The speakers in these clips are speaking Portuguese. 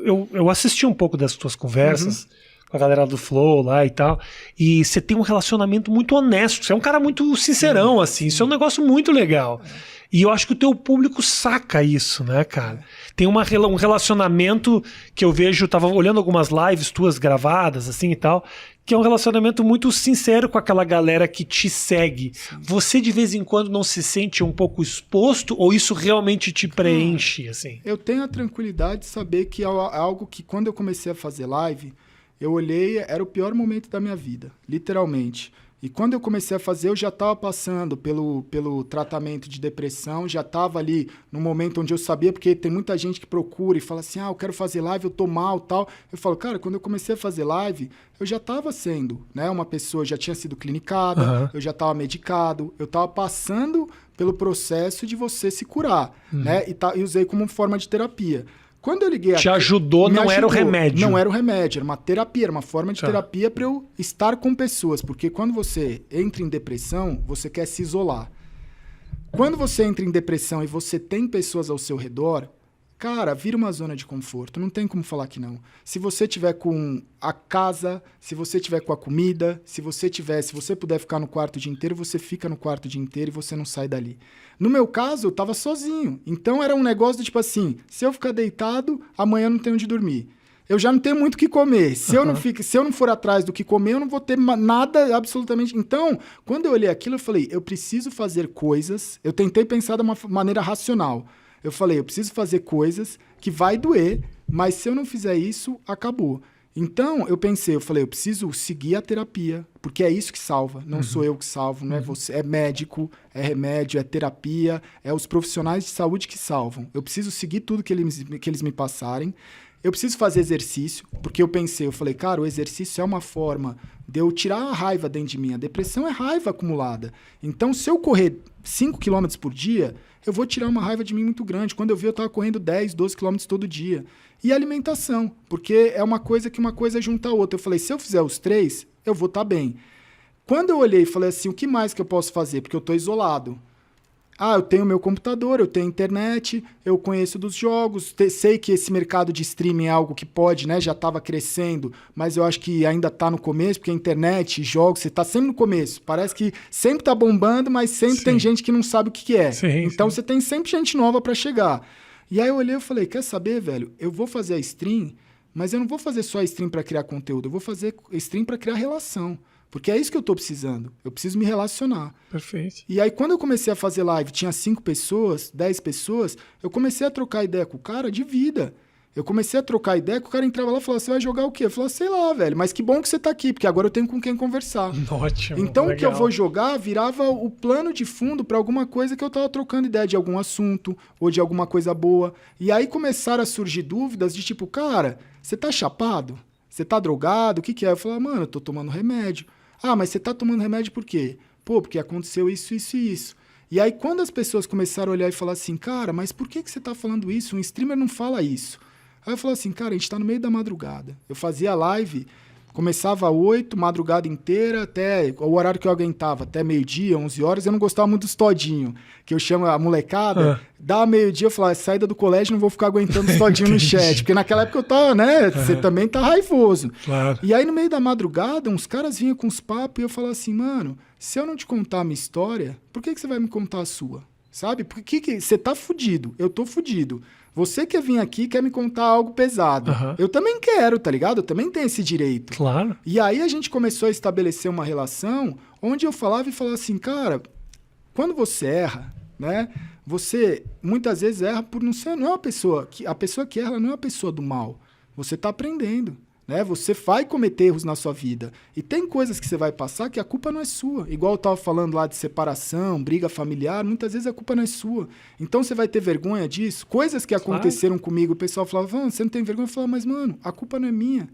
eu assisti um pouco das tuas conversas com a galera do Flow lá e tal, e você tem um relacionamento muito honesto, você é um cara muito sincerão, assim, isso é um negócio muito legal. E eu acho que o teu público saca isso, né, cara? Tem um relacionamento que eu vejo, tava olhando algumas lives tuas gravadas, assim e tal, que é um relacionamento muito sincero com aquela galera que te segue. Sim. Você de vez em quando não se sente um pouco exposto ou isso realmente te preenche, assim? Eu tenho a tranquilidade de saber que é algo que quando eu comecei a fazer live, eu olhei, era o pior momento da minha vida, literalmente. E quando eu comecei a fazer, eu já estava passando pelo tratamento de depressão, já estava ali no momento onde eu sabia, porque tem muita gente que procura e fala assim, eu quero fazer live, eu tô mal, tal. Eu falo, cara, quando eu comecei a fazer live, eu já estava sendo, né, uma pessoa, já tinha sido clinicada, eu já estava medicado, eu estava passando pelo processo de você se curar, né, e usei como forma de terapia. Quando eu liguei Te ajudou, não era o remédio. Não era o remédio, era uma terapia, era uma forma de terapia para eu estar com pessoas. Porque quando você entra em depressão, você quer se isolar. Quando você entra em depressão e você tem pessoas ao seu redor, cara, vira uma zona de conforto. Não tem como falar que não. Se você tiver com a casa, se você tiver com a comida, se você puder ficar no quarto o dia inteiro, você fica no quarto o dia inteiro e você não sai dali. No meu caso, eu tava sozinho. Então era um negócio do tipo assim, se eu ficar deitado, amanhã eu não tenho onde dormir. Eu já não tenho muito o que comer. Se eu não for atrás do que comer, eu não vou ter nada absolutamente. Então, quando eu olhei aquilo, eu falei, eu preciso fazer coisas. Eu tentei pensar de uma maneira racional. Eu falei, eu preciso fazer coisas que vai doer, mas se eu não fizer isso, acabou. Então, eu falei, eu preciso seguir a terapia, porque é isso que salva, não sou eu que salvo, não é você, é médico, é remédio, é terapia, é os profissionais de saúde que salvam. Eu preciso seguir tudo que eles me passarem, eu preciso fazer exercício, porque eu falei, cara, o exercício é uma forma de eu tirar a raiva dentro de mim, a depressão é raiva acumulada. Então, se eu correr 5 km por dia, eu vou tirar uma raiva de mim muito grande. Quando eu vi, eu estava correndo 10, 12 km todo dia. E alimentação, porque é uma coisa que uma coisa junta a outra. Eu falei, se eu fizer os 3, eu vou estar bem. Quando eu olhei e falei assim, o que mais que eu posso fazer? Porque eu estou isolado. Eu tenho meu computador, eu tenho internet, eu conheço dos jogos, sei que esse mercado de streaming é algo que pode, né, já estava crescendo, mas eu acho que ainda está no começo, porque a internet, jogos, você está sempre no começo. Parece que sempre está bombando, mas sempre tem gente que não sabe o que é. Então você tem sempre gente nova para chegar. E aí eu olhei e falei, quer saber, velho? Eu vou fazer a stream, mas eu não vou fazer só a stream para criar conteúdo, eu vou fazer stream para criar relação. Porque é isso que eu tô precisando. Eu preciso me relacionar. Perfeito. E aí, quando eu comecei a fazer live, tinha 5 pessoas, 10 pessoas, eu comecei a trocar ideia com o cara de vida. Eu comecei a trocar ideia, que o cara entrava lá e falava, você vai jogar o quê? Eu falava, sei lá, velho, mas que bom que você tá aqui, porque agora eu tenho com quem conversar. Ótimo. Então, legal. O que eu vou jogar virava o plano de fundo para alguma coisa que eu tava trocando ideia de algum assunto ou de alguma coisa boa. E aí começaram a surgir dúvidas de tipo, cara, você tá chapado? Você tá drogado? O que que é? Eu falava, mano, eu tô tomando remédio. Mas você tá tomando remédio por quê? Porque aconteceu isso, isso e isso. E aí, quando as pessoas começaram a olhar e falar assim, cara, mas por que você tá falando isso? Um streamer não fala isso. Aí eu falei assim, cara, a gente tá no meio da madrugada. Eu fazia live, começava às 8, madrugada inteira, até o horário que eu aguentava, até meio-dia, 11 horas. Eu não gostava muito dos todinho, que eu chamo a molecada. Dá meio-dia, eu falava, saída do colégio, não vou ficar aguentando os todinho no chat. Porque naquela época eu tava, né? Você também tá raivoso. Claro. E aí, no meio da madrugada, uns caras vinham com os papos e eu falava assim, mano, se eu não te contar a minha história, por que você vai me contar a sua? Sabe? Porque você tá fudido, eu tô fudido. Você quer vir aqui, quer me contar algo pesado. Eu também quero, tá ligado? Eu também tenho esse direito. Claro. E aí a gente começou a estabelecer uma relação onde eu falava assim, cara, quando você erra, né? Você muitas vezes erra por não ser, não é uma pessoa que a pessoa que erra ela não é uma pessoa do mal. Você tá aprendendo. Né? Você vai cometer erros na sua vida. E tem coisas que você vai passar que a culpa não é sua. Igual eu estava falando lá de separação, briga familiar, muitas vezes a culpa não é sua. Então você vai ter vergonha disso. Coisas que aconteceram comigo, o pessoal falava, você não tem vergonha? Eu falava, mas mano, a culpa não é minha.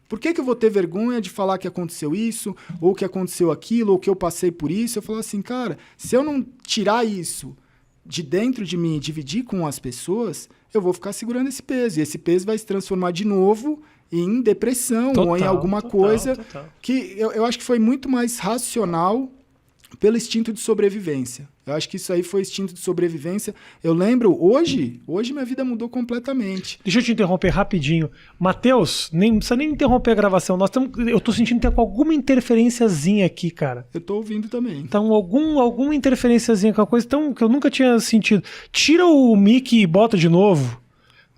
Por que eu vou ter vergonha de falar que aconteceu isso, ou que aconteceu aquilo, ou que eu passei por isso? Eu falava assim, cara, se eu não tirar isso de dentro de mim e dividir com as pessoas, eu vou ficar segurando esse peso. E esse peso vai se transformar de novo em depressão ou em alguma coisa que eu acho que foi muito mais racional pelo instinto de sobrevivência. Eu acho que isso aí foi instinto de sobrevivência. Eu lembro, hoje minha vida mudou completamente. Deixa eu te interromper rapidinho. Matheus, não precisa nem interromper a gravação. Eu tô sentindo que tem alguma interferenciazinha aqui, cara. Eu tô ouvindo também. Então, alguma interferenciazinha, uma coisa tão, que eu nunca tinha sentido. Tira o mic e bota de novo.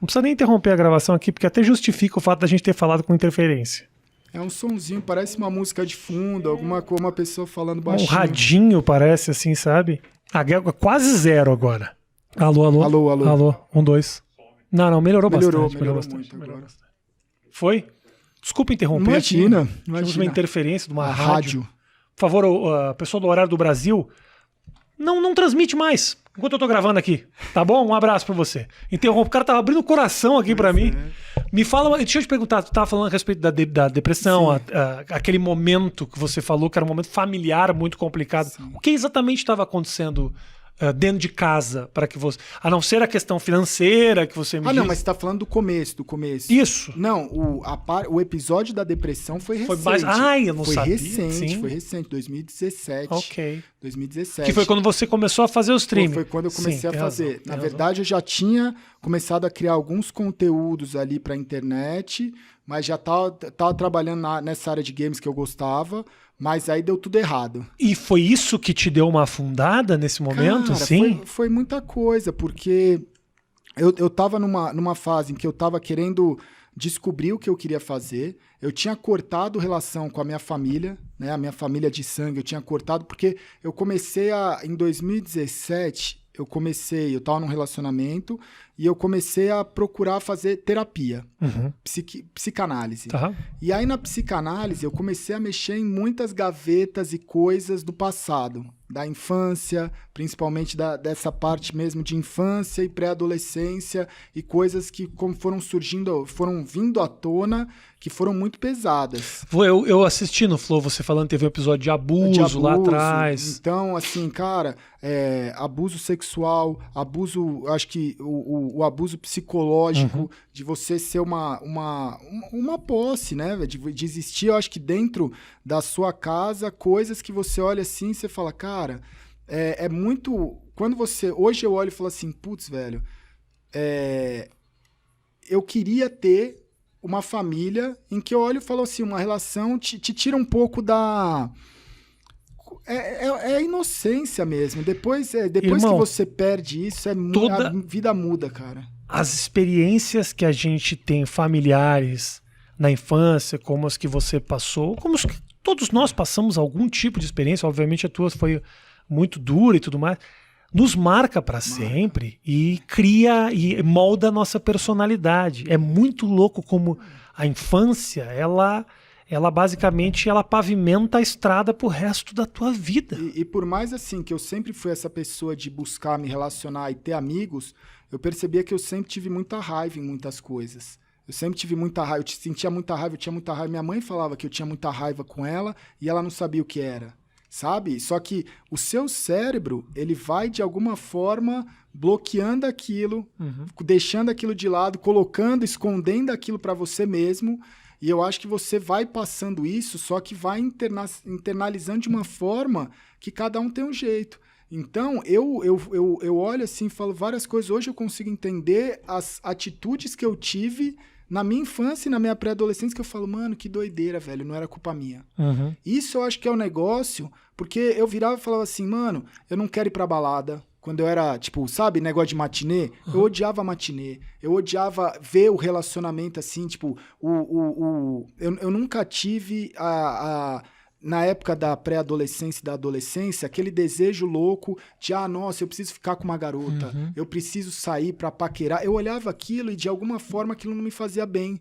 Não precisa nem interromper a gravação aqui, porque até justifica o fato da gente ter falado com interferência. É um sonzinho, parece uma música de fundo, uma pessoa falando baixinho. Um radinho parece assim, sabe? Quase zero agora. Alô. Alô, 1, 2. Não, melhorou bastante. Melhorou bastante. Foi? Desculpa interromper. Imagina. Tivemos uma interferência de uma rádio. Por favor, pessoal do Horário do Brasil, não transmite mais enquanto eu tô gravando aqui, tá bom? Um abraço pra você. Interrompe. O cara tava abrindo o coração aqui pra mim. Me fala, deixa eu te perguntar, tu tava falando a respeito da depressão, aquele momento que você falou que era um momento familiar muito complicado. Sim. O que exatamente estava acontecendo dentro de casa para que você... A não ser a questão financeira que você me disse. Não, mas você tá falando do começo. Isso. Não, o episódio da depressão foi recente. Foi mais... eu não sabia. Foi recente, 2017. Ok. 2017. Que foi quando você começou a fazer o streaming. Foi quando eu comecei a fazer. Na verdade, eu já tinha começado a criar alguns conteúdos ali pra internet, mas já tava trabalhando nessa área de games que eu gostava, mas aí deu tudo errado. E foi isso que te deu uma afundada nesse momento? Cara, sim? Foi muita coisa, porque eu tava numa fase em que eu tava querendo descobrir o que eu queria fazer. Eu tinha cortado relação com a minha família, né? A minha família de sangue, eu tinha cortado, porque eu comecei em 2017, eu tava num relacionamento e eu comecei a procurar fazer terapia, psicanálise. Tá. E aí na psicanálise eu comecei a mexer em muitas gavetas e coisas do passado, da infância, principalmente dessa parte mesmo de infância e pré-adolescência e coisas que como foram vindo à tona, que foram muito pesadas. Eu assisti no Flow você falando, teve um episódio de abuso lá atrás. Então, assim, cara, abuso sexual, acho que o abuso psicológico, de você ser uma posse, né? De existir, eu acho que dentro da sua casa, coisas que você olha assim e você fala, cara, é muito... Quando você... Hoje eu olho e falo assim, putz, velho, eu queria ter uma família em que eu olho e falo assim, uma relação te tira um pouco da... É a inocência mesmo. Depois Irmão, que você perde isso, a vida muda, cara. As experiências que a gente tem familiares na infância, como as que você passou, como as que todos nós passamos algum tipo de experiência, obviamente a tua foi muito dura e tudo mais, nos marca para sempre e cria e molda a nossa personalidade. É muito louco como a infância, ela basicamente pavimenta a estrada pro resto da tua vida. E por mais assim que eu sempre fui essa pessoa de buscar me relacionar e ter amigos, eu percebia que eu sempre tive muita raiva em muitas coisas. Eu sempre tive muita raiva, eu sentia muita raiva, eu tinha muita raiva. Minha mãe falava que eu tinha muita raiva com ela e ela não sabia o que era. Sabe? Só que o seu cérebro, ele vai de alguma forma bloqueando aquilo, deixando aquilo de lado, escondendo aquilo para você mesmo. E eu acho que você vai passando isso, só que vai internalizando de uma forma que cada um tem um jeito. Então, eu olho assim e falo várias coisas. Hoje eu consigo entender as atitudes que eu tive na minha infância e na minha pré-adolescência, que eu falo, mano, que doideira, velho, não era culpa minha. Isso eu acho que é um negócio, porque eu virava e falava assim, mano, eu não quero ir pra balada. Quando eu era, tipo, sabe, negócio de matinê, eu odiava matinê. Eu odiava ver o relacionamento assim, tipo, eu nunca tive na época da pré-adolescência e da adolescência, aquele desejo louco de, nossa, eu preciso ficar com uma garota, eu preciso sair pra paquerar. Eu olhava aquilo e, de alguma forma, aquilo não me fazia bem.